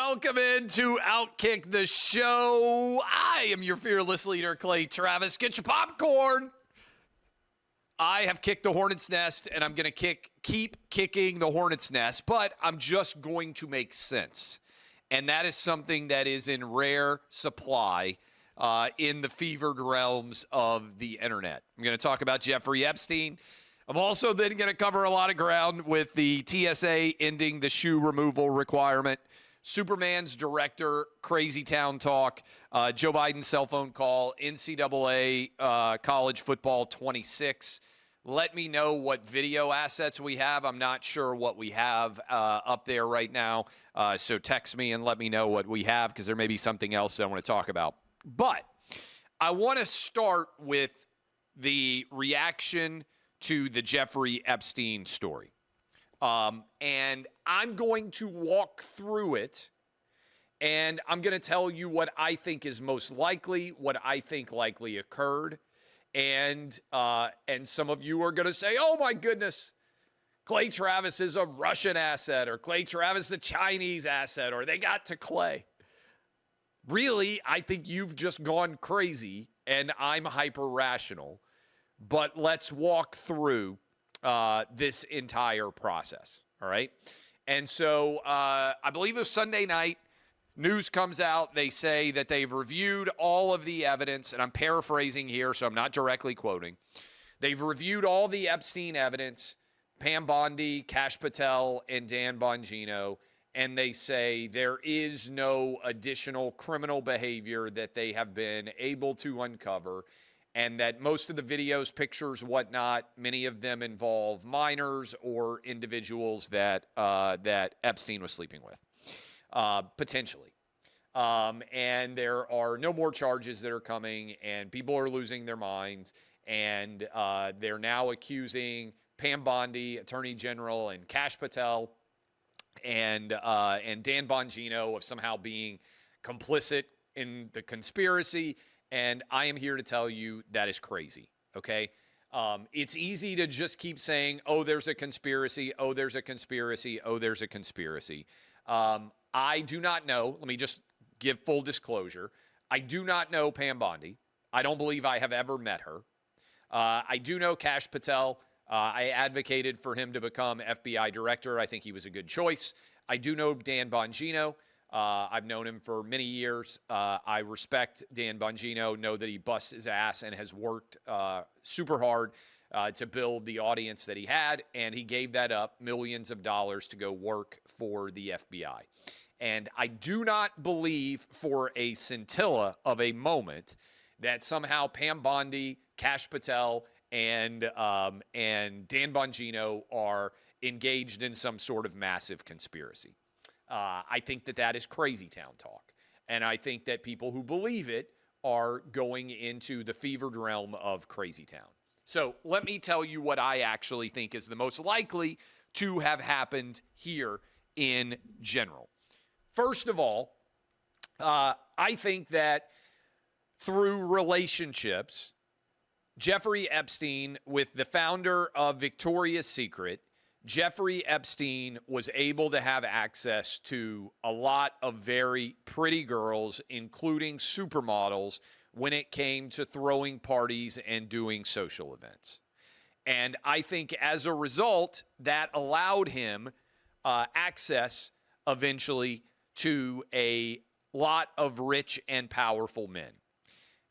Welcome into OutKick the show. I am your fearless leader, Clay Travis. Get your popcorn. I have kicked the hornet's nest, and I'm going to keep kicking the hornet's nest, but I'm just going to make sense. And that is something that is in rare supply in the fevered realms of the internet. I'm going to talk about Jeffrey Epstein. I'm also then going to cover a lot of ground with the TSA ending the shoe removal requirement, Superman's director, Crazy Town talk, Joe Biden's cell phone call, NCAA college football 26. Let me know what video assets we have. I'm not sure what we have up there right now. So text me and let me know what we have, because there may be something else that I want to talk about. But I want to start with the reaction to the Jeffrey Epstein story. And I'm going to walk through it, and I'm going to tell you what I think is most likely, what I think likely occurred. And some of you are going to say, oh, my goodness, Clay Travis is a Russian asset, or Clay Travis is a Chinese asset, or they got to Clay. Really, I think you've just gone crazy, and I'm hyper-rational. But let's walk through this entire process, all right? And so I believe it was Sunday night, news comes out. They say that they've reviewed all of the evidence, and I'm paraphrasing here, so I'm not directly quoting. They've reviewed all the Epstein evidence, Pam Bondi, Kash Patel, and Dan Bongino, and they say there is no additional criminal behavior that they have been able to uncover, and that most of the videos, pictures, whatnot, many of them involve minors or individuals that Epstein was sleeping with, potentially. And there are no more charges that are coming, and people are losing their minds, and they're now accusing Pam Bondi, Attorney General, and Kash Patel, and Dan Bongino of somehow being complicit in the conspiracy. And I am here to tell you that is crazy, okay? It's easy to just keep saying, oh, there's a conspiracy, oh, there's a conspiracy, oh, there's a conspiracy. I do not know. Let me just give full disclosure. I do not know Pam Bondi. I don't believe I have ever met her. I do know Kash Patel. I advocated for him to become FBI director. I think he was a good choice. I do know Dan Bongino. I've known him for many years. I respect Dan Bongino, know that he busts his ass and has worked super hard to build the audience that he had, and he gave that up, millions of dollars, to go work for the FBI. And I do not believe for a scintilla of a moment that somehow Pam Bondi, Kash Patel, and Dan Bongino are engaged in some sort of massive conspiracy. I think that is crazy town talk. And I think that people who believe it are going into the fevered realm of crazy town. So let me tell you what I actually think is the most likely to have happened here in general. First of all, I think that through relationships, Jeffrey Epstein, with the founder of Victoria's Secret, Jeffrey Epstein was able to have access to a lot of very pretty girls, including supermodels, when it came to throwing parties and doing social events. And I think as a result, that allowed him access eventually to a lot of rich and powerful men.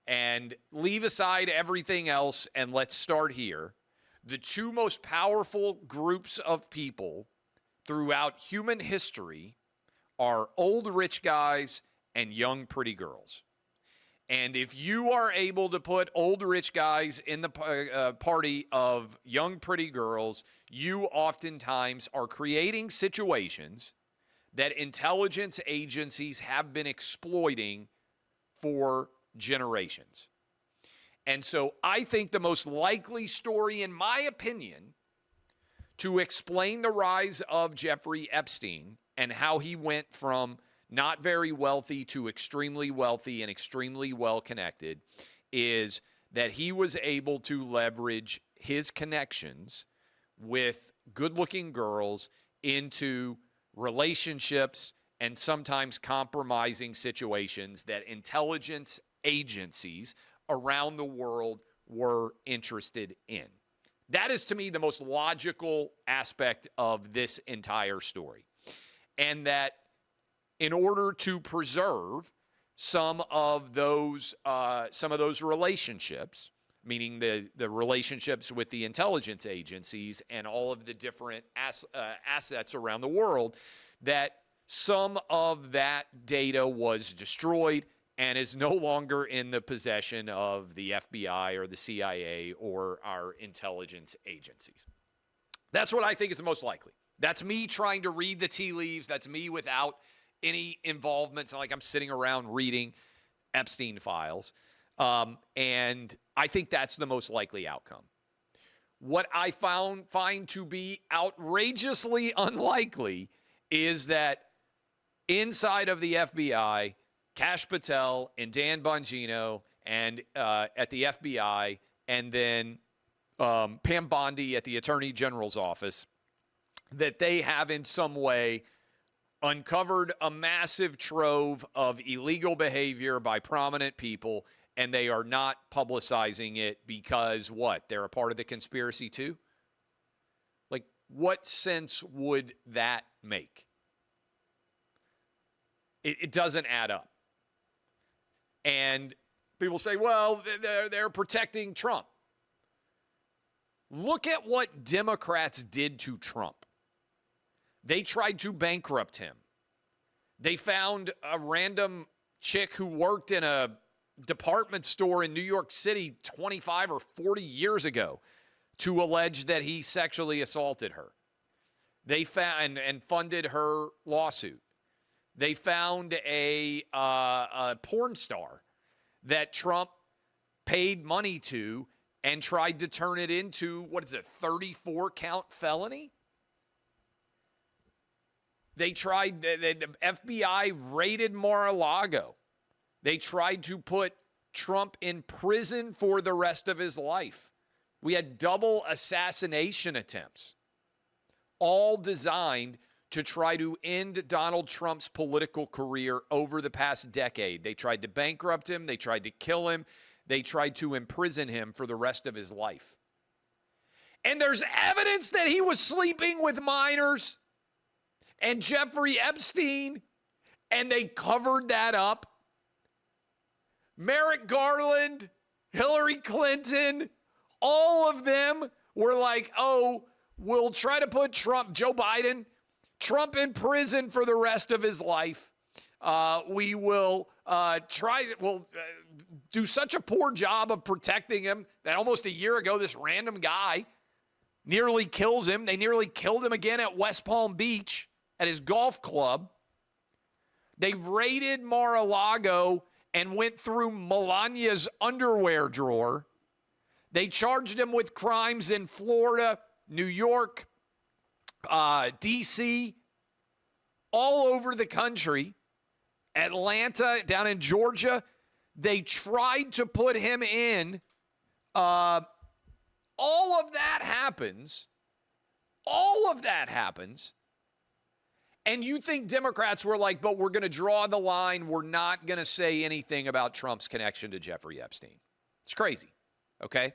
And leave aside everything else, and let's start here. The two most powerful groups of people throughout human history are old rich guys and young pretty girls. And if you are able to put old rich guys in the party of young pretty girls, you oftentimes are creating situations that intelligence agencies have been exploiting for generations. And so I think the most likely story, in my opinion, to explain the rise of Jeffrey Epstein and how he went from not very wealthy to extremely wealthy and extremely well-connected is that he was able to leverage his connections with good-looking girls into relationships and sometimes compromising situations that intelligence agencies around the world were interested in. That is, to me, the most logical aspect of this entire story. And that in order to preserve some of those relationships, meaning the relationships with the intelligence agencies and all of the different assets around the world, that some of that data was destroyed and is no longer in the possession of the FBI or the CIA or our intelligence agencies. That's what I think is the most likely. That's me trying to read the tea leaves. That's me without any involvement. It's not like I'm sitting around reading Epstein files. And I think that's the most likely outcome. What I find to be outrageously unlikely is that inside of the FBI, Kash Patel and Dan Bongino and at the FBI, and then Pam Bondi at the Attorney General's office, that they have in some way uncovered a massive trove of illegal behavior by prominent people, and they are not publicizing it because what? They're a part of the conspiracy too? Like, what sense would that make? It doesn't add up. And people say, well, they're protecting Trump. Look at what Democrats did to Trump. They tried to bankrupt him. They found a random chick who worked in a department store in New York City 25 or 40 years ago to allege that he sexually assaulted her. They found and funded her lawsuit. They found a porn star that Trump paid money to and tried to turn it into, 34-count felony? They tried, the FBI raided Mar-a-Lago. They tried to put Trump in prison for the rest of his life. We had double assassination attempts, all designed to try to end Donald Trump's political career over the past decade. They tried to bankrupt him. They tried to kill him. They tried to imprison him for the rest of his life. And there's evidence that he was sleeping with minors and Jeffrey Epstein, and they covered that up. Merrick Garland, Hillary Clinton, all of them were like, oh, we'll try to put Joe Biden, Trump in prison for the rest of his life. We will do such a poor job of protecting him that almost a year ago, this random guy nearly kills him. They nearly killed him again at West Palm Beach at his golf club. They raided Mar-a-Lago and went through Melania's underwear drawer. They charged him with crimes in Florida, New York, D.C., all over the country, Atlanta, down in Georgia. They tried to put him in. All of that happens. All of that happens. And you think Democrats were like, but we're going to draw the line. We're not going to say anything about Trump's connection to Jeffrey Epstein. It's crazy, okay?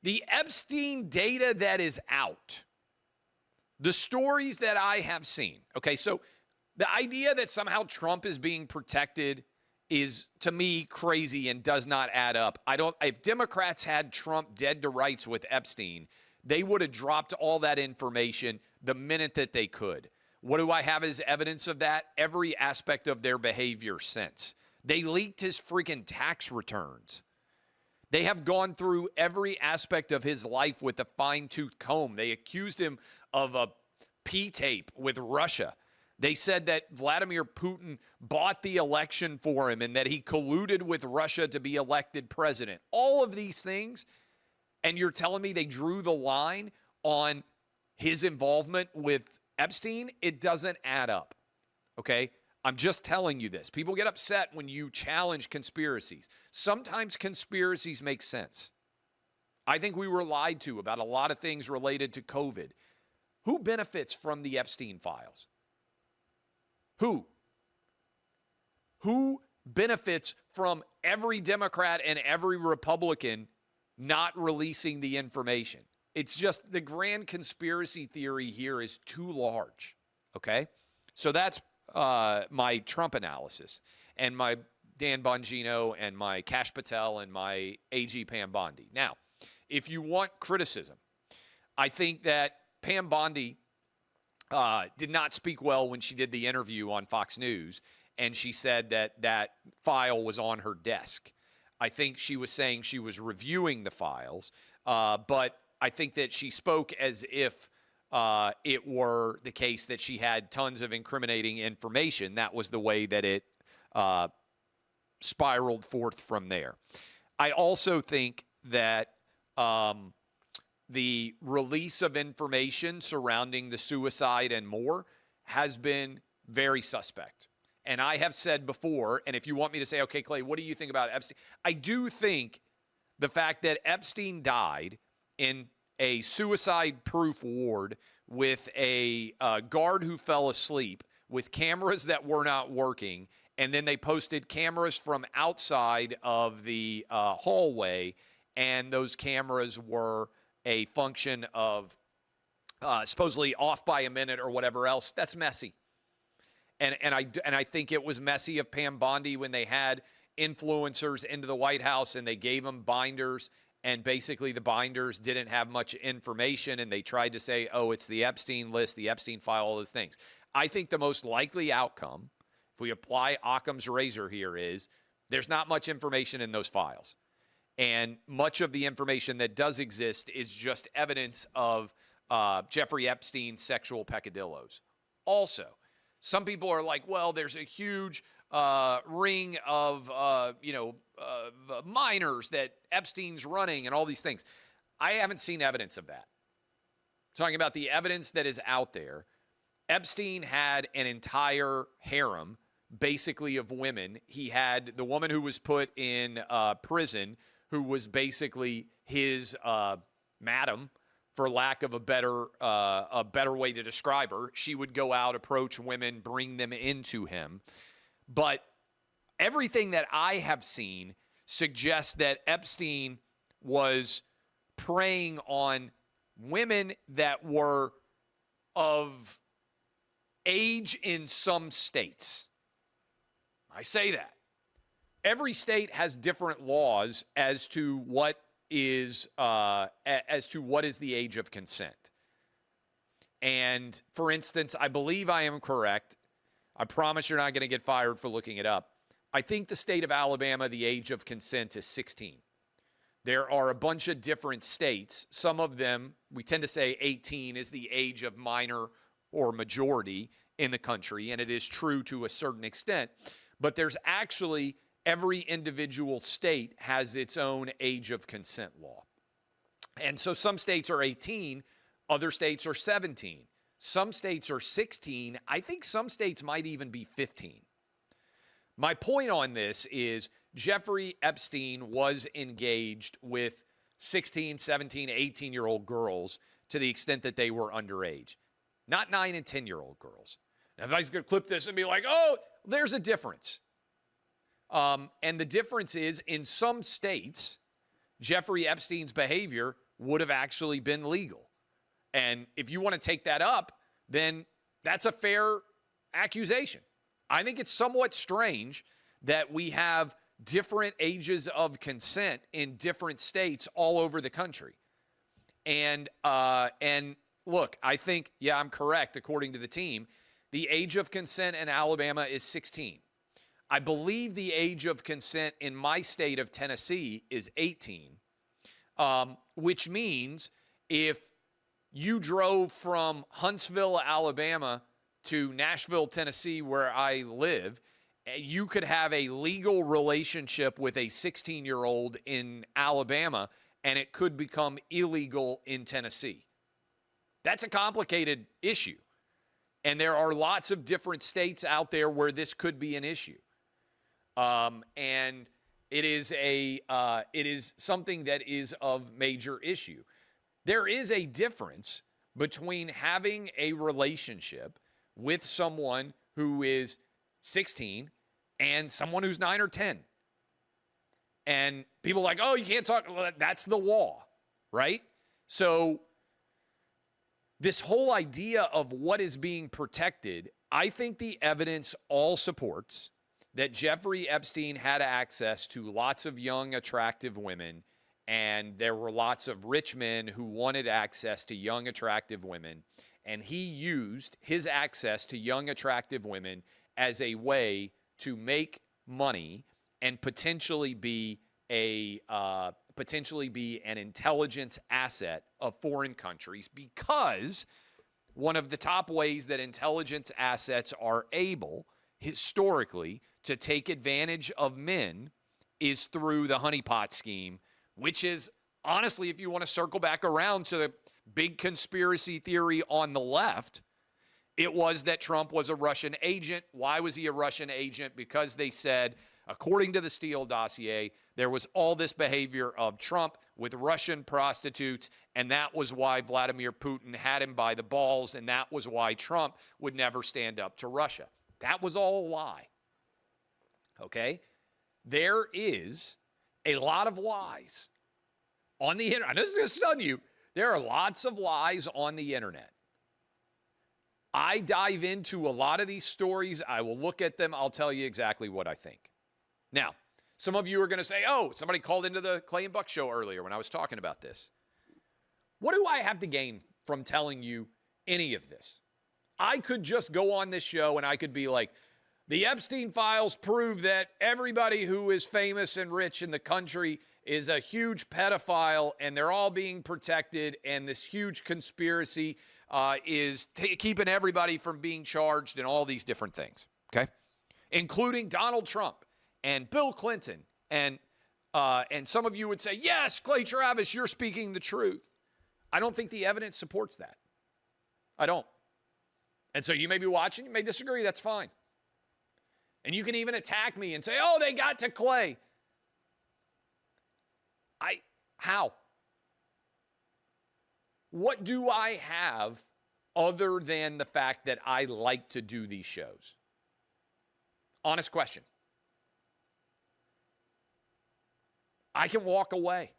The Epstein data that is out, the stories that I have seen, okay, so the idea that somehow Trump is being protected is, to me, crazy and does not add up. If Democrats had Trump dead to rights with Epstein, they would have dropped all that information the minute that they could. What do I have as evidence of that? Every aspect of their behavior since. They leaked his freaking tax returns. They have gone through every aspect of his life with a fine-tooth comb. They accused him of a P-tape with Russia. They said that Vladimir Putin bought the election for him and that he colluded with Russia to be elected president. All of these things, and you're telling me they drew the line on his involvement with Epstein? It doesn't add up, okay? I'm just telling you this. People get upset when you challenge conspiracies. Sometimes conspiracies make sense. I think we were lied to about a lot of things related to COVID. Who benefits from the Epstein files? Who? Who benefits from every Democrat and every Republican not releasing the information? It's just the grand conspiracy theory here is too large, okay? So that's my Trump analysis and my Dan Bongino and my Kash Patel and my AG Pam Bondi. Now, if you want criticism, I think that Pam Bondi did not speak well when she did the interview on Fox News, and she said that that file was on her desk. I think she was saying she was reviewing the files, but I think that she spoke as if it were the case that she had tons of incriminating information. That was the way that it spiraled forth from there. I also think that the release of information surrounding the suicide and more has been very suspect. And I have said before, and if you want me to say, okay, Clay, what do you think about Epstein? I do think the fact that Epstein died in a suicide-proof ward with a guard who fell asleep, with cameras that were not working, and then they posted cameras from outside of the hallway, and those cameras were a function of supposedly off by a minute or whatever else. That's messy. And I think it was messy of Pam Bondi when they had influencers into the White House and they gave them binders, and basically the binders didn't have much information, and they tried to say, oh, it's the Epstein list, the Epstein file, all those things. I think the most likely outcome, if we apply Occam's razor here, is there's not much information in those files. And much of the information that does exist is just evidence of Jeffrey Epstein's sexual peccadillos. Also, some people are like, well, there's a huge ring of, minors that Epstein's running and all these things. I haven't seen evidence of that. Talking about the evidence that is out there, Epstein had an entire harem, basically, of women. He had the woman who was put in prison, who was basically his madam, for lack of a better way to describe her. She would go out, approach women, bring them into him. But everything that I have seen suggests that Epstein was preying on women that were of age in some states. I say that. Every state has different laws as to what is the age of consent. And for instance, I believe I am correct. I promise you're not going to get fired for looking it up. I think the state of Alabama, the age of consent is 16. There are a bunch of different states. Some of them, we tend to say 18 is the age of minor or majority in the country, and it is true to a certain extent. But there's actually, every individual state has its own age of consent law. And so some states are 18, other states are 17. Some states are 16. I think some states might even be 15. My point on this is Jeffrey Epstein was engaged with 16, 17, 18-year-old girls to the extent that they were underage. Not 9 and 10-year-old girls. Now, everybody's going to clip this and be like, oh, there's a difference. And the difference is, in some states, Jeffrey Epstein's behavior would have actually been legal. And if you want to take that up, then that's a fair accusation. I think it's somewhat strange that we have different ages of consent in different states all over the country. And look, I think, yeah, I'm correct, according to the team. The age of consent in Alabama is 16. I believe the age of consent in my state of Tennessee is 18, which means if you drove from Huntsville, Alabama to Nashville, Tennessee, where I live, you could have a legal relationship with a 16-year-old in Alabama, and it could become illegal in Tennessee. That's a complicated issue. And there are lots of different states out there where this could be an issue. And it is something that is of major issue. There is a difference between having a relationship with someone who is 16 and someone who's 9 or 10. And people are like, oh, you can't talk. Well, that's the law, right? So this whole idea of what is being protected, I think the evidence all supports that Jeffrey Epstein had access to lots of young, attractive women, and there were lots of rich men who wanted access to young, attractive women, and he used his access to young, attractive women as a way to make money and potentially be an intelligence asset of foreign countries, because one of the top ways that intelligence assets are able historically to take advantage of men is through the honeypot scheme, which is, honestly, if you want to circle back around to the big conspiracy theory on the left, it was that Trump was a Russian agent. Why was he a Russian agent? Because they said, according to the Steele dossier, there was all this behavior of Trump with Russian prostitutes, and that was why Vladimir Putin had him by the balls, and that was why Trump would never stand up to Russia. That was all a lie. Okay? There is a lot of lies on the internet. This is going to stun you. There are lots of lies on the internet. I dive into a lot of these stories. I will look at them. I'll tell you exactly what I think. Now, some of you are going to say, oh, somebody called into the Clay and Buck show earlier when I was talking about this. What do I have to gain from telling you any of this? I could just go on this show and I could be like, the Epstein files prove that everybody who is famous and rich in the country is a huge pedophile, and they're all being protected, and this huge conspiracy is keeping everybody from being charged and all these different things, okay? Including Donald Trump and Bill Clinton. And some of you would say, yes, Clay Travis, you're speaking the truth. I don't think the evidence supports that. I don't. And so you may be watching, you may disagree, that's fine. And you can even attack me and say, oh, they got to Clay. How? What do I have other than the fact that I like to do these shows? Honest question. I can walk away.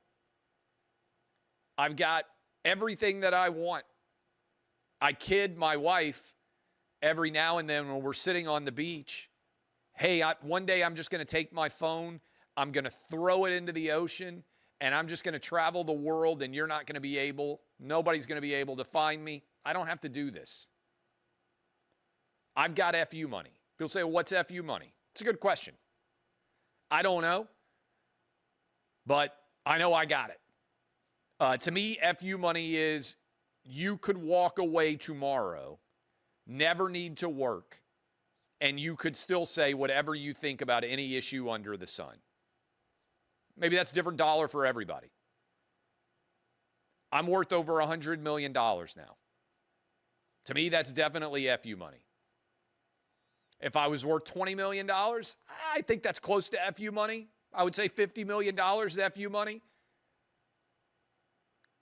I've got everything that I want. I kid my wife every now and then when we're sitting on the beach. Hey, one day I'm just going to take my phone, I'm going to throw it into the ocean, and I'm just going to travel the world, and you're not going to be able, nobody's going to be able to find me. I don't have to do this. I've got FU money. People say, well, what's FU money? It's a good question. I don't know, but I know I got it. To me, FU money is you could walk away tomorrow, never need to work, and you could still say whatever you think about any issue under the sun. Maybe that's a different dollar for everybody. I'm worth over $100 million now. To me, that's definitely FU money. If I was worth $20 million, I think that's close to FU money. I would say $50 million is FU money.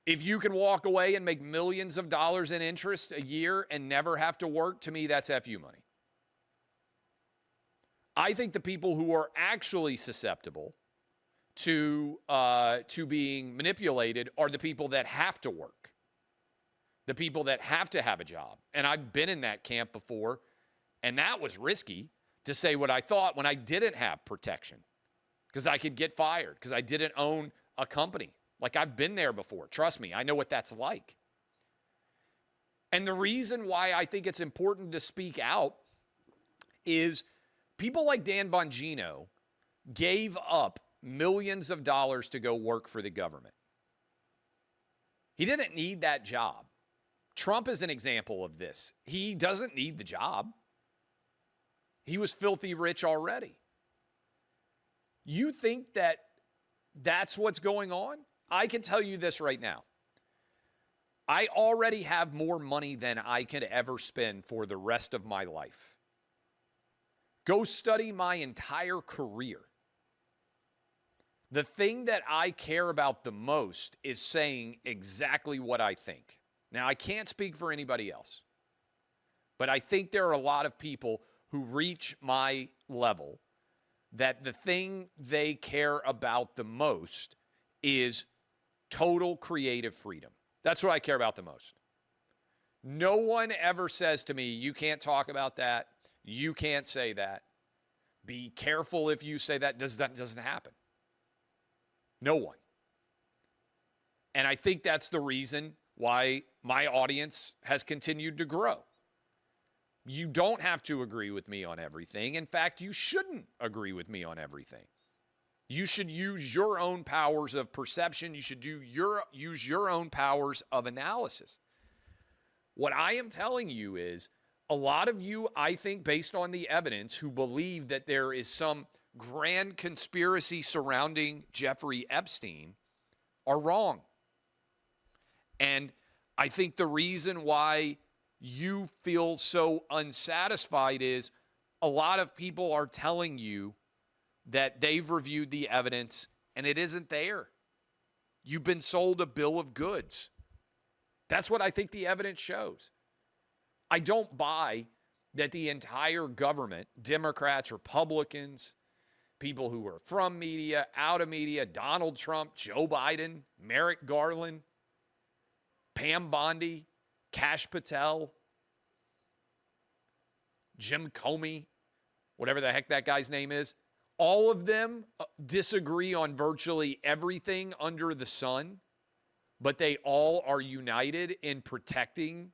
If you can walk away and make millions of dollars in interest a year and never have to work, to me, that's FU money. I think the people who are actually susceptible to being manipulated are the people that have to work, the people that have to have a job. And I've been in that camp before, and that was risky to say what I thought when I didn't have protection, because I could get fired, because I didn't own a company. Like, I've been there before. Trust me, I know what that's like. And the reason why I think it's important to speak out is people like Dan Bongino gave up millions of dollars to go work for the government. He didn't need that job. Trump is an example of this. He doesn't need the job. He was filthy rich already. You think that that's what's going on? I can tell you this right now. I already have more money than I could ever spend for the rest of my life. Go study my entire career. The thing that I care about the most is saying exactly what I think. Now, I can't speak for anybody else, but I think there are a lot of people who reach my level that the thing they care about the most is total creative freedom. That's what I care about the most. No one ever says to me, you can't talk about that. You can't say that. Be careful if you say that. That doesn't happen. No one. And I think that's the reason why my audience has continued to grow. You don't have to agree with me on everything. In fact, you shouldn't agree with me on everything. You should use your own powers of perception. You should use your own powers of analysis. What I am telling you is a lot of you, I think, based on the evidence, who believe that there is some grand conspiracy surrounding Jeffrey Epstein are wrong. And I think the reason why you feel so unsatisfied is a lot of people are telling you that they've reviewed the evidence and it isn't there. You've been sold a bill of goods. That's what I think the evidence shows. I don't buy that the entire government, Democrats, Republicans, people who are from media, out of media, Donald Trump, Joe Biden, Merrick Garland, Pam Bondi, Kash Patel, Jim Comey, whatever the heck that guy's name is, all of them disagree on virtually everything under the sun, but they all are united in protecting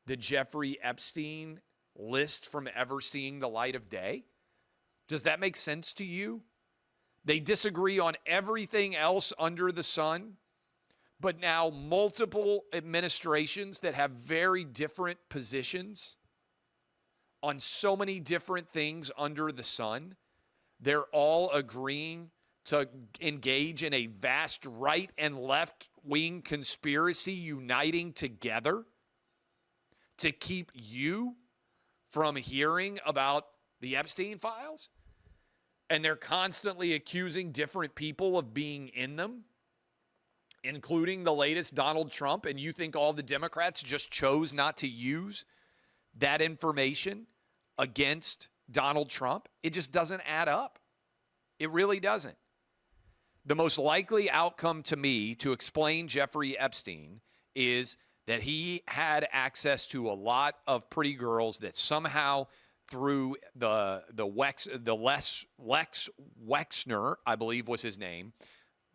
the Jeffrey Epstein list from ever seeing the light of day. Does that make sense to you? They disagree on everything else under the sun, but now multiple administrations that have very different positions on so many different things under the sun, they're all agreeing to engage in a vast right and left wing conspiracy uniting together to keep you from hearing about the Epstein files. And they're constantly accusing different people of being in them, including the latest Donald Trump. And you think all the Democrats just chose not to use that information against Donald Trump? It just doesn't add up. It really doesn't. The most likely outcome to me to explain Jeffrey Epstein is that he had access to a lot of pretty girls that somehow through Lex Wexner, I believe was his name,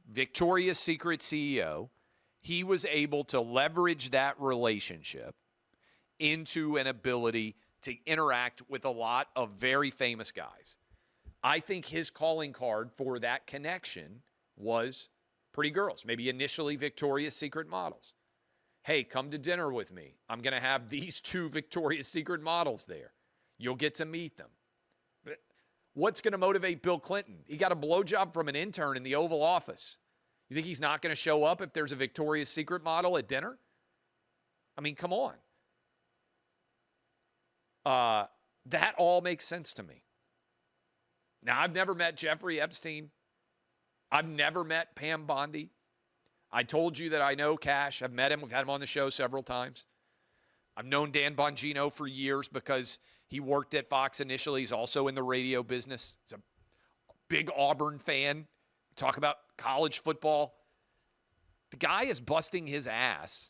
Victoria's Secret CEO, he was able to leverage that relationship into an ability to interact with a lot of very famous guys. I think his calling card for that connection was pretty girls, maybe initially Victoria's Secret models. Hey, come to dinner with me. I'm going to have these two Victoria's Secret models there. You'll get to meet them. But what's going to motivate Bill Clinton? He got a blowjob from an intern in the Oval Office. You think he's not going to show up if there's a Victoria's Secret model at dinner? I mean, come on. That all makes sense to me. Now, I've never met Jeffrey Epstein. I've never met Pam Bondi. I told you that I know Kash. I've met him. We've had him on the show several times. I've known Dan Bongino for years because he worked at Fox initially. He's also in the radio business. He's a big Auburn fan. Talk about college football. The guy is busting his ass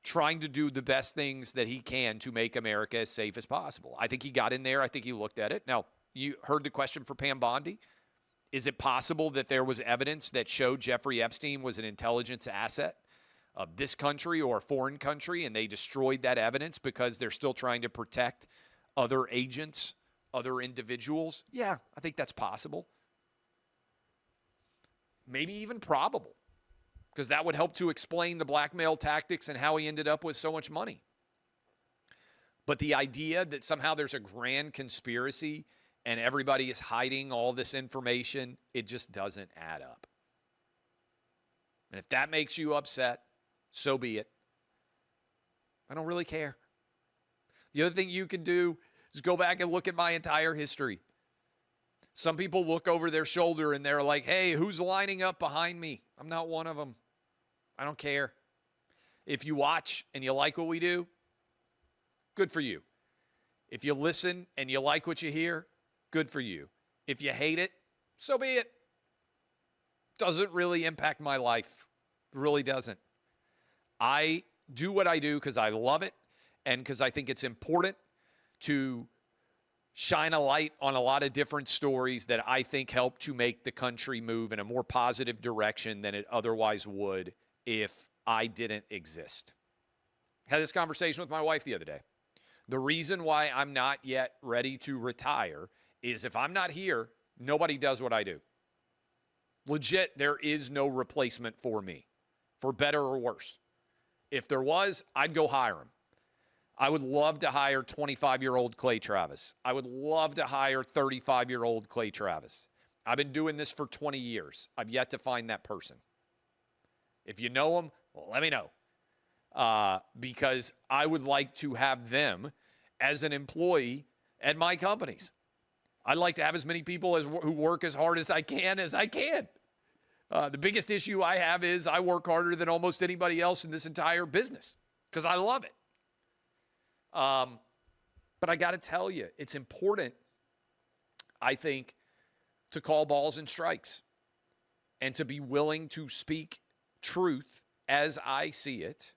trying to do the best things that he can to make America as safe as possible. I think he got in there. I think he looked at it. Now, you heard the question for Pam Bondi. Is it possible that there was evidence that showed Jeffrey Epstein was an intelligence asset of this country or a foreign country, and they destroyed that evidence because they're still trying to protect other agents, other individuals? Yeah, I think that's possible. Maybe even probable, because that would help to explain the blackmail tactics and how he ended up with so much money. But the idea that somehow there's a grand conspiracy and everybody is hiding all this information, it just doesn't add up. And if that makes you upset, so be it. I don't really care. The other thing you can do is go back and look at my entire history. Some people look over their shoulder and they're like, hey, who's lining up behind me? I'm not one of them. I don't care. If you watch and you like what we do, good for you. If you listen and you like what you hear, good for you. If you hate it, so be it. Doesn't really impact my life. It really doesn't. I do what I do because I love it and because I think it's important to shine a light on a lot of different stories that I think help to make the country move in a more positive direction than it otherwise would if I didn't exist. Had this conversation with my wife the other day. The reason why I'm not yet ready to retire is if I'm not here, nobody does what I do. Legit, there is no replacement for me, for better or worse. If there was, I'd go hire him. I would love to hire 25-year-old Clay Travis. I would love to hire 35-year-old Clay Travis. I've been doing this for 20 years. I've yet to find that person. If you know them, well, let me know. Because I would like to have them as an employee at my companies. I'd like to have as many people who work as hard as I can. The biggest issue I have is I work harder than almost anybody else in this entire business because I love it. But I got to tell you, it's important, I think, to call balls and strikes and to be willing to speak truth as I see it,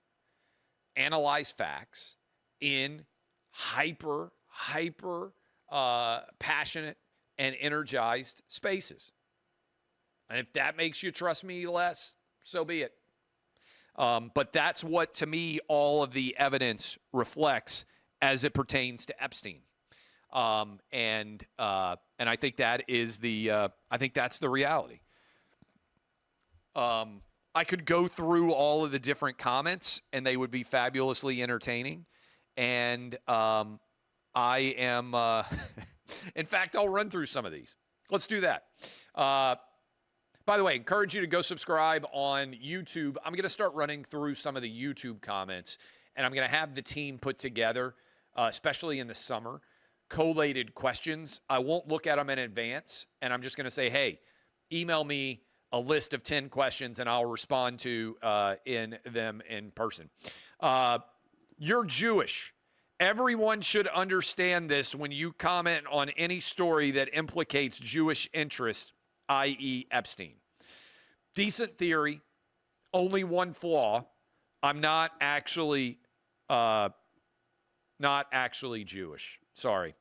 analyze facts in hyper passionate and energized spaces. And if that makes you trust me less, so be it. But that's what, to me, all of the evidence reflects as it pertains to Epstein. And I think that is I think that's the reality. I could go through all of the different comments, and they would be fabulously entertaining. And I am, in fact, I'll run through some of these. Let's do that. By the way, encourage you to go subscribe on YouTube. I'm going to start running through some of the YouTube comments, and I'm going to have the team put together, especially in the summer, collated questions. I won't look at them in advance, and I'm just going to say, hey, email me a list of 10 questions, and I'll respond to them in person. You're Jewish. Everyone should understand this when you comment on any story that implicates Jewish interest, i.e. Epstein. Decent theory, only one flaw. I'm not actually Jewish. Sorry.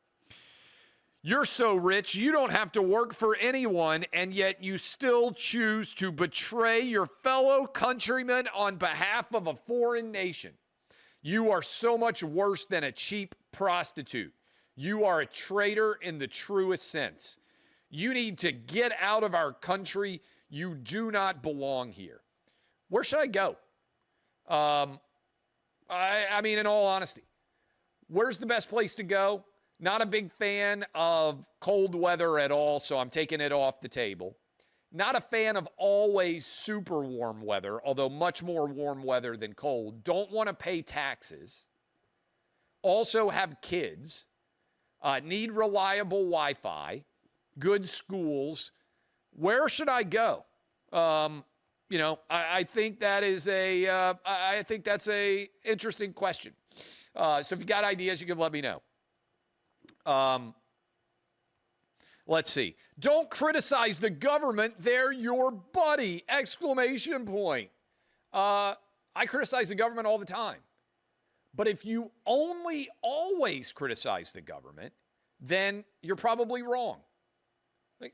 You're so rich, you don't have to work for anyone, and yet you still choose to betray your fellow countrymen on behalf of a foreign nation. You are so much worse than a cheap prostitute. You are a traitor in the truest sense. You need to get out of our country. You do not belong here. Where should I go? I mean, in all honesty, where's the best place to go? Not a big fan of cold weather at all, so I'm taking it off the table. Not a fan of always super warm weather, although much more warm weather than cold. Don't want to pay taxes. Also have kids. Need reliable Wi-Fi. Good schools. Where should I go? I think that is I think that's a interesting question. So if you got ideas, you can let me know. Let's see. Don't criticize the government. They're your buddy! Exclamation point. I criticize the government all the time. But if you only always criticize the government, then you're probably wrong.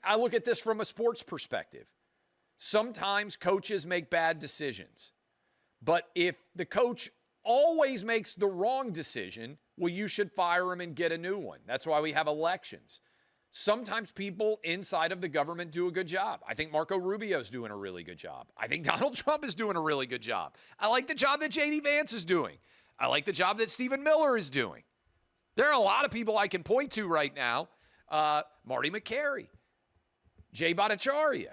I look at this from a sports perspective. Sometimes coaches make bad decisions. But if the coach always makes the wrong decision, well, you should fire him and get a new one. That's why we have elections. Sometimes people inside of the government do a good job. I think Marco Rubio's doing a really good job. I think Donald Trump is doing a really good job. I like the job that J.D. Vance is doing. I like the job that Stephen Miller is doing. There are a lot of people I can point to right now. Marty McCary, Jay Bhattacharya.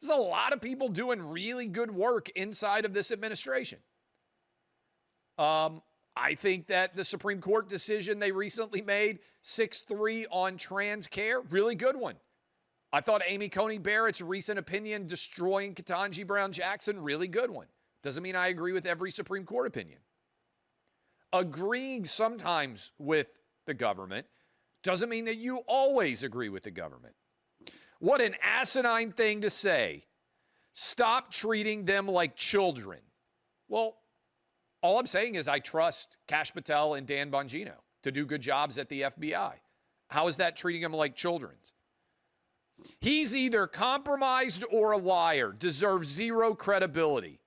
There's a lot of people doing really good work inside of this administration. I think that the Supreme Court decision they recently made, 6-3 on trans care, really good one. I thought Amy Coney Barrett's recent opinion destroying Ketanji Brown Jackson, really good one. Doesn't mean I agree with every Supreme Court opinion. Agreeing sometimes with the government doesn't mean that you always agree with the government. What an asinine thing to say. Stop treating them like children. Well, all I'm saying is I trust Kash Patel and Dan Bongino to do good jobs at the FBI. How is that treating them like children? He's either compromised or a liar, deserves zero credibility.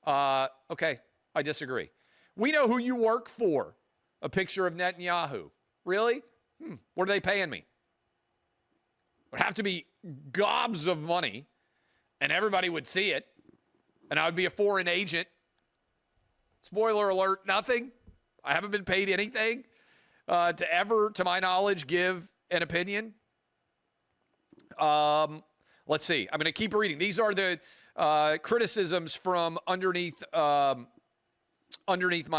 Okay, I disagree. We know who you work for. A picture of Netanyahu. Really? What are they paying me? It would have to be gobs of money, and everybody would see it, and I would be a foreign agent. Spoiler alert, nothing. I haven't been paid anything to ever, to my knowledge, give an opinion. Let's see. I'm going to keep reading. These are the criticisms from underneath my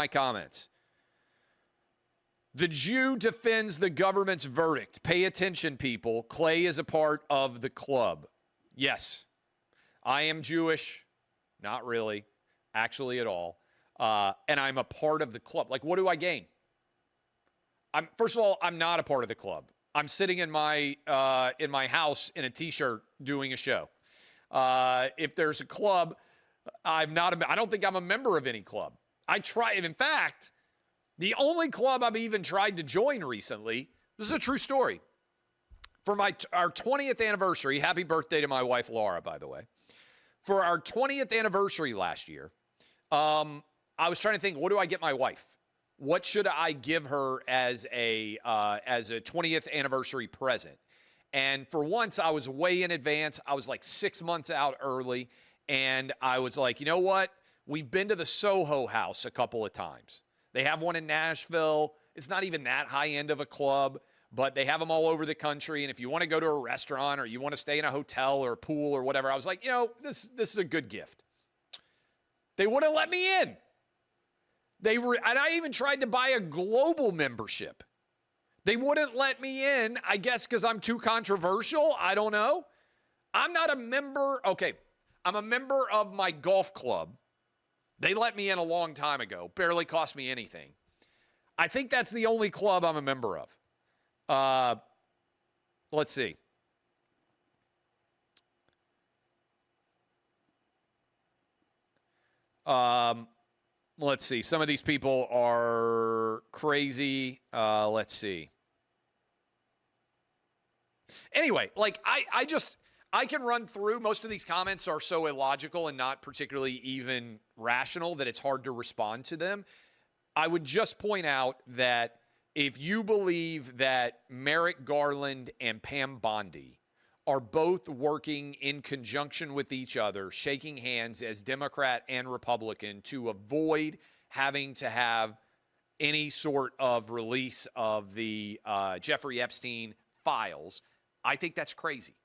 comments. The Jew defends the government's verdict. Pay attention, people. Clay is a part of the club. Yes, I am Jewish. Not really, actually at all. And I'm a part of the club. Like, what do I gain? First of all, I'm not a part of the club. I'm sitting in my house in a T-shirt doing a show. If there's a club, I don't think I'm a member of any club. In fact, the only club I've even tried to join recently, this is a true story. For our 20th anniversary, happy birthday to my wife, Laura, by the way. For our 20th anniversary last year, I was trying to think, what do I get my wife? What should I give her as a 20th anniversary present? And for once, I was way in advance. I was like 6 months out early. And I was like, you know what? We've been to the Soho House a couple of times. They have one in Nashville. It's not even that high end of a club, but they have them all over the country. And if you want to go to a restaurant or you want to stay in a hotel or a pool or whatever, I was like, this is a good gift. They wouldn't let me in. And I even tried to buy a global membership. They wouldn't let me in, I guess because I'm too controversial. I don't know. I'm not a member. Okay, I'm a member of my golf club. They let me in a long time ago. Barely cost me anything. I think that's the only club I'm a member of. Let's see. Let's see. Some of these people are crazy. Let's see. Anyway, like I can run through. Most of these comments are so illogical and not particularly even rational that it's hard to respond to them. I would just point out that if you believe that Merrick Garland and Pam Bondi are both working in conjunction with each other, shaking hands as Democrat and Republican to avoid having to have any sort of release of the Jeffrey Epstein files, I think that's crazy.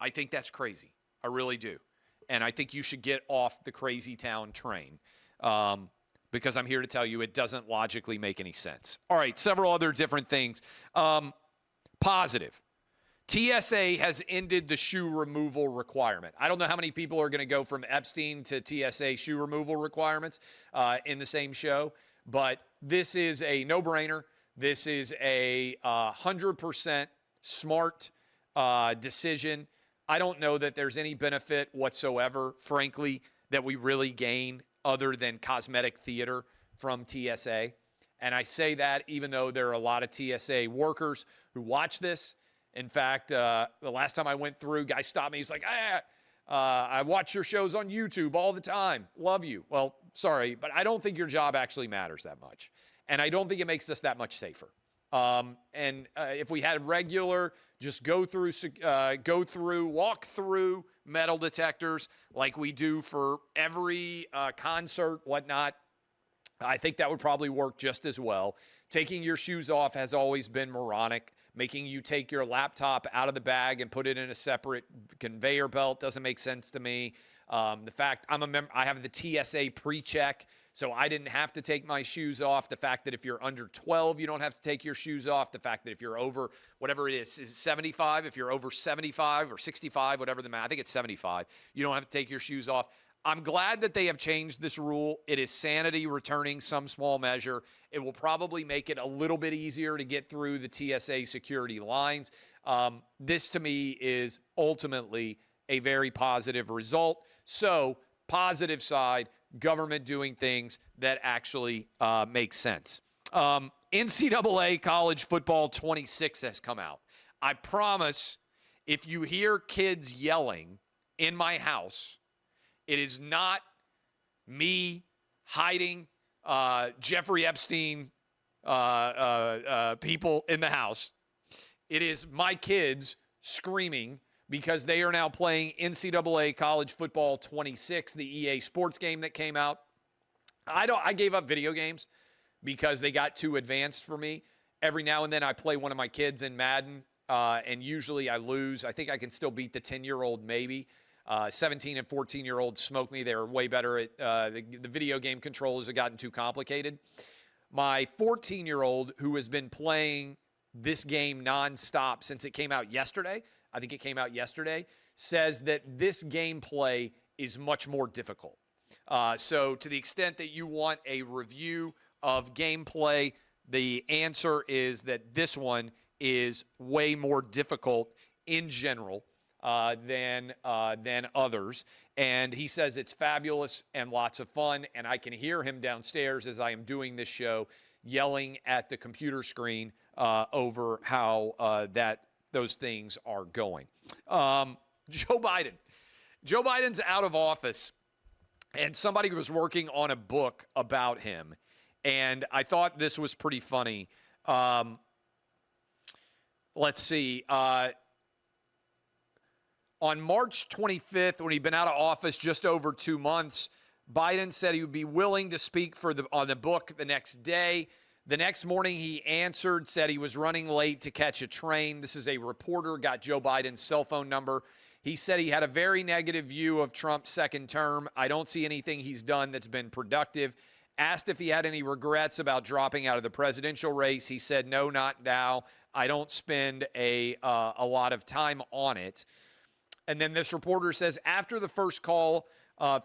I think that's crazy. I really do. And I think you should get off the crazy town train because I'm here to tell you it doesn't logically make any sense. All right, several other different things. Positive. TSA has ended the shoe removal requirement. I don't know how many people are going to go from Epstein to TSA shoe removal requirements in the same show, but this is a no-brainer. This is a 100% smart decision. I don't know that there's any benefit whatsoever, frankly, that we really gain other than cosmetic theater from TSA. And I say that even though there are a lot of TSA workers who watch this. In fact, the last time I went through, guy stopped me. He's like, I watch your shows on YouTube all the time. Love you. Well, sorry, but I don't think your job actually matters that much. And I don't think it makes us that much safer. If we had regular, just walk through metal detectors like we do for every concert, whatnot, I think that would probably work just as well. Taking your shoes off has always been moronic. Making you take your laptop out of the bag and put it in a separate conveyor belt doesn't make sense to me. The fact I have the TSA pre-check, so I didn't have to take my shoes off. The fact that if you're under 12, you don't have to take your shoes off. The fact that if you're over, whatever it is 75? If you're over 75 or 65, whatever the math, I think it's 75, you don't have to take your shoes off. I'm glad that they have changed this rule. It is sanity returning some small measure. It will probably make it a little bit easier to get through the TSA security lines. This, to me, is ultimately a very positive result. So, positive side, government doing things that actually make sense. NCAA College Football 26 has come out. I promise if you hear kids yelling in my house, it is not me hiding Jeffrey Epstein people in the house. It is my kids screaming because they are now playing NCAA College Football 26, the EA Sports game that came out. I gave up video games because they got too advanced for me. Every now and then I play one of my kids in Madden, and usually I lose. I think I can still beat the 10-year-old maybe. 17 and 14-year-olds smoke me. They're way better at the video game controllers have gotten too complicated. My 14-year-old, who has been playing this game nonstop since it came out yesterday, I think it came out yesterday, says that this gameplay is much more difficult. So to the extent that you want a review of gameplay, the answer is that this one is way more difficult in general than others. And he says it's fabulous and lots of fun. And I can hear him downstairs as I am doing this show yelling at the computer screen over how those things are going. Joe Biden. Joe Biden's out of office, and somebody was working on a book about him. And I thought this was pretty funny. Let's see. On March 25th, when he'd been out of office just over 2 months, Biden said he would be willing to speak on the book the next day. The next morning, he answered, said he was running late to catch a train. This is a reporter, got Joe Biden's cell phone number. He said he had a very negative view of Trump's second term. I don't see anything he's done that's been productive. Asked if he had any regrets about dropping out of the presidential race. He said, no, not now. I don't spend a lot of time on it. And then this reporter says, after the first call,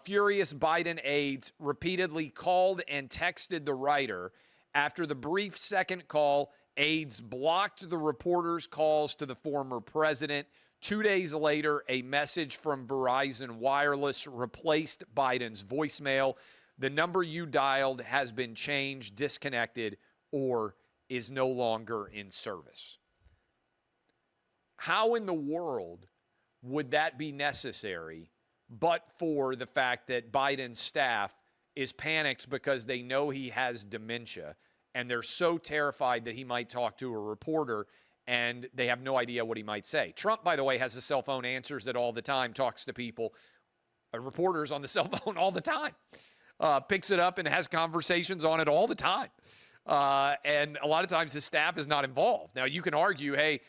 furious Biden aides repeatedly called and texted the writer. After the brief second call, aides blocked the reporter's calls to the former president. 2 days later, a message from Verizon Wireless replaced Biden's voicemail. The number you dialed has been changed, disconnected, or is no longer in service. How in the world would that be necessary but for the fact that Biden's staff is panicked because they know he has dementia and they're so terrified that he might talk to a reporter and they have no idea what he might say? Trump, by the way, has a cell phone, answers it all the time, talks to people, reporters on the cell phone all the time, picks it up and has conversations on it all the time. And a lot of times his staff is not involved. Now, you can argue, hey,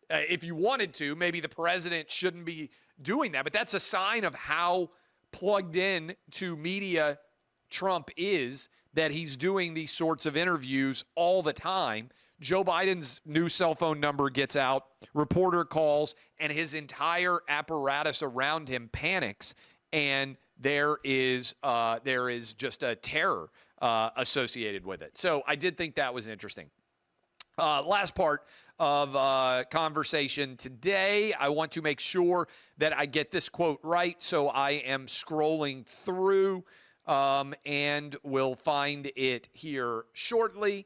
if you wanted to, maybe the president shouldn't be doing that. But that's a sign of how plugged in to media Trump is, that he's doing these sorts of interviews all the time. Joe Biden's new cell phone number gets out, reporter calls, and his entire apparatus around him panics, and there is just a terror associated with it. So I did think that was interesting. Last part of conversation today, I want to make sure that I get this quote right, so I am scrolling through and we'll find it here shortly.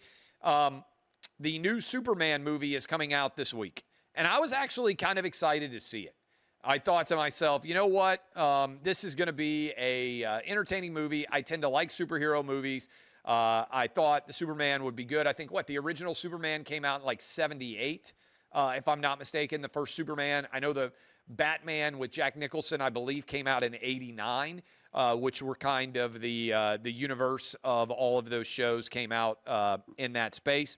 The new Superman movie is coming out this week, and I was actually kind of excited to see it. I thought to myself, you know what? This is going to be a entertaining movie. I tend to like superhero movies. I thought the Superman would be good. I think, the original Superman came out in like 78, if I'm not mistaken, the first Superman. I know the Batman with Jack Nicholson, I believe, came out in 89, which were kind of the universe of all of those shows came out in that space.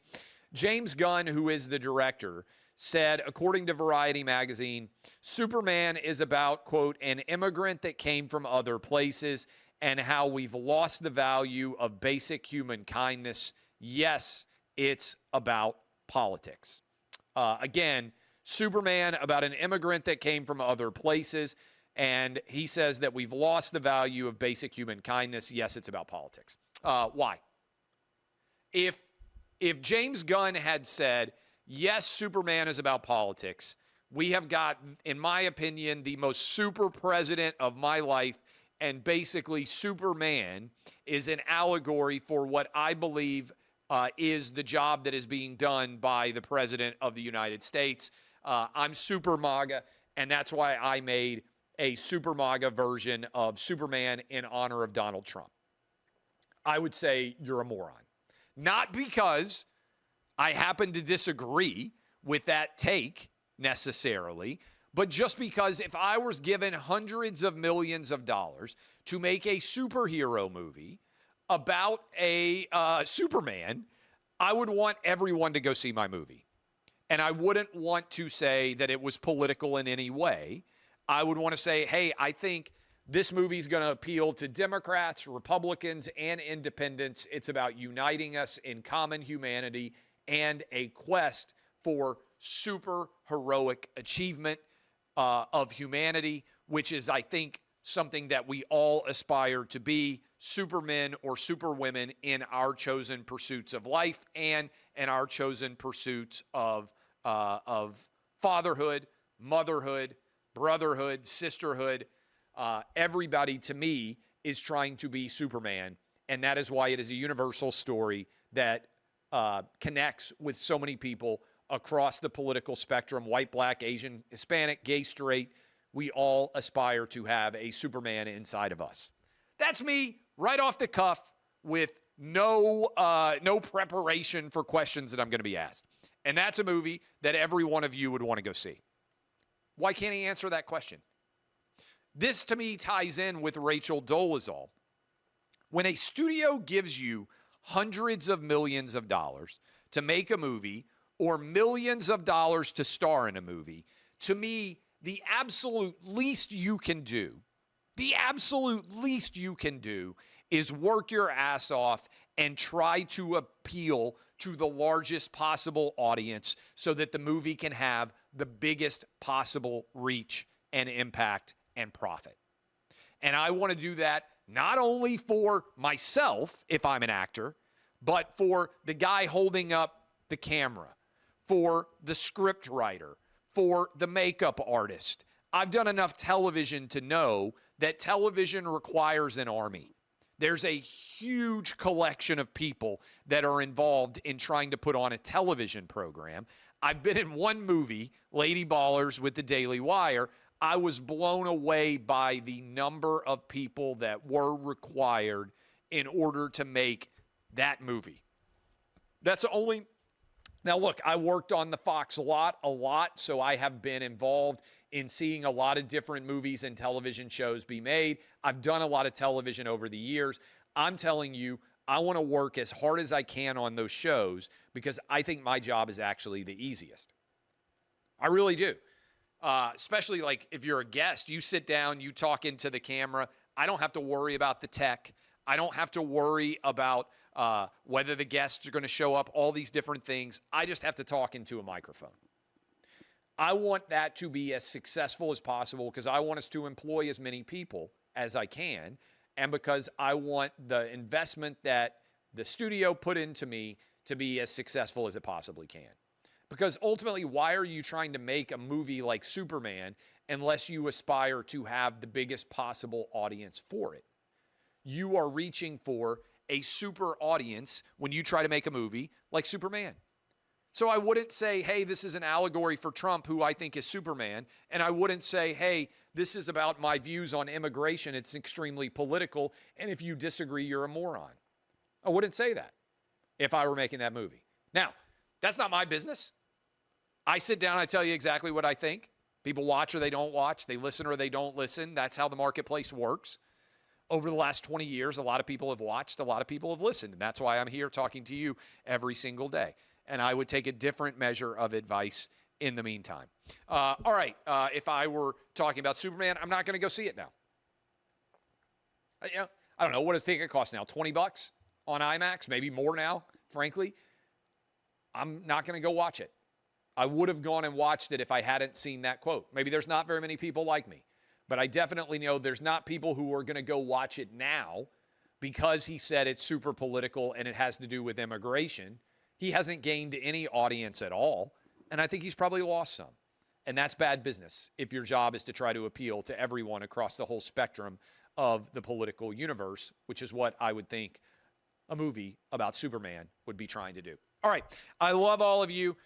James Gunn, who is the director, said, according to Variety magazine, Superman is about, quote, an immigrant that came from other places and how we've lost the value of basic human kindness. Yes, it's about politics. Again, Superman about an immigrant that came from other places. And he says that we've lost the value of basic human kindness. Yes, it's about politics. Why? If James Gunn had said, yes, Superman is about politics, we have got, in my opinion, the most super president of my life, and basically Superman is an allegory for what I believe is the job that is being done by the president of the United States. I'm super MAGA, and that's why I made a super MAGA version of Superman in honor of Donald Trump. I would say you're a moron. Not because I happen to disagree with that take necessarily, but just because if I was given hundreds of millions of dollars to make a superhero movie about a Superman, I would want everyone to go see my movie. And I wouldn't want to say that it was political in any way. I would want to say, hey, I think this movie is going to appeal to Democrats, Republicans, and independents. It's about uniting us in common humanity and a quest for super heroic achievement of humanity, which is, I think, something that we all aspire to be, supermen or superwomen in our chosen pursuits of life and in our chosen pursuits of fatherhood, motherhood, brotherhood, sisterhood. Everybody, to me, is trying to be Superman, and that is why it is a universal story that connects with so many people across the political spectrum: white, black, Asian, Hispanic, gay, straight. We all aspire to have a Superman inside of us. That's me, right off the cuff, with no preparation for questions that I'm going to be asked. And that's a movie that every one of you would want to go see. Why can't he answer that question? This, to me, ties in with Rachel Dolezal. When a studio gives you hundreds of millions of dollars to make a movie or millions of dollars to star in a movie, to me, the absolute least you can do is work your ass off and try to appeal to the largest possible audience so that the movie can have the biggest possible reach and impact and profit. And I want to do that not only for myself, if I'm an actor, but for the guy holding up the camera, for the script writer, for the makeup artist. I've done enough television to know that television requires an army. There's a huge collection of people that are involved in trying to put on a television program. I've been in one movie, Lady Ballers with the Daily Wire. I was blown away by the number of people that were required in order to make that movie. That's only... Now, look, I worked on the Fox a lot, so I have been involved in seeing a lot of different movies and television shows be made. I've done a lot of television over the years. I'm telling you, I want to work as hard as I can on those shows because I think my job is actually the easiest. I really do. Especially like if you're a guest, you sit down, you talk into the camera. I don't have to worry about the tech. I don't have to worry about whether the guests are going to show up, all these different things. I just have to talk into a microphone. I want that to be as successful as possible because I want us to employ as many people as I can, and because I want the investment that the studio put into me to be as successful as it possibly can. Because ultimately, why are you trying to make a movie like Superman unless you aspire to have the biggest possible audience for it? You are reaching for a super audience when you try to make a movie like Superman. So I wouldn't say, hey, this is an allegory for Trump, who I think is Superman. And I wouldn't say, hey, this is about my views on immigration. It's extremely political. And if you disagree, you're a moron. I wouldn't say that if I were making that movie. Now, that's not my business. I sit down, I tell you exactly what I think. People watch or they don't watch. They listen or they don't listen. That's how the marketplace works. Over the last 20 years, a lot of people have watched, a lot of people have listened. And that's why I'm here talking to you every single day. And I would take a different measure of advice in the meantime. All right, if I were talking about Superman, I'm not going to go see it now. I don't know. What does the ticket cost now? $20 on IMAX? Maybe more now, frankly. I'm not going to go watch it. I would have gone and watched it if I hadn't seen that quote. Maybe there's not very many people like me. But I definitely know there's not people who are going to go watch it now because he said it's super political and it has to do with immigration. He hasn't gained any audience at all, and I think he's probably lost some. And that's bad business if your job is to try to appeal to everyone across the whole spectrum of the political universe, which is what I would think a movie about Superman would be trying to do. All right. I love all of you.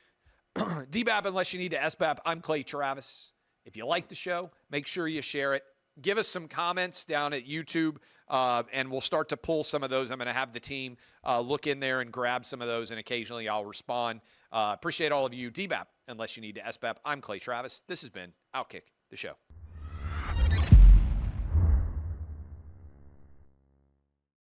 DBAP unless you need to SBAP. I'm Clay Travis. If you like the show, make sure you share it. Give us some comments down at YouTube, and we'll start to pull some of those. I'm going to have the team look in there and grab some of those, and occasionally I'll respond. Appreciate all of you. DBAP unless you need to SBAP. I'm Clay Travis. This has been OutKick, the show.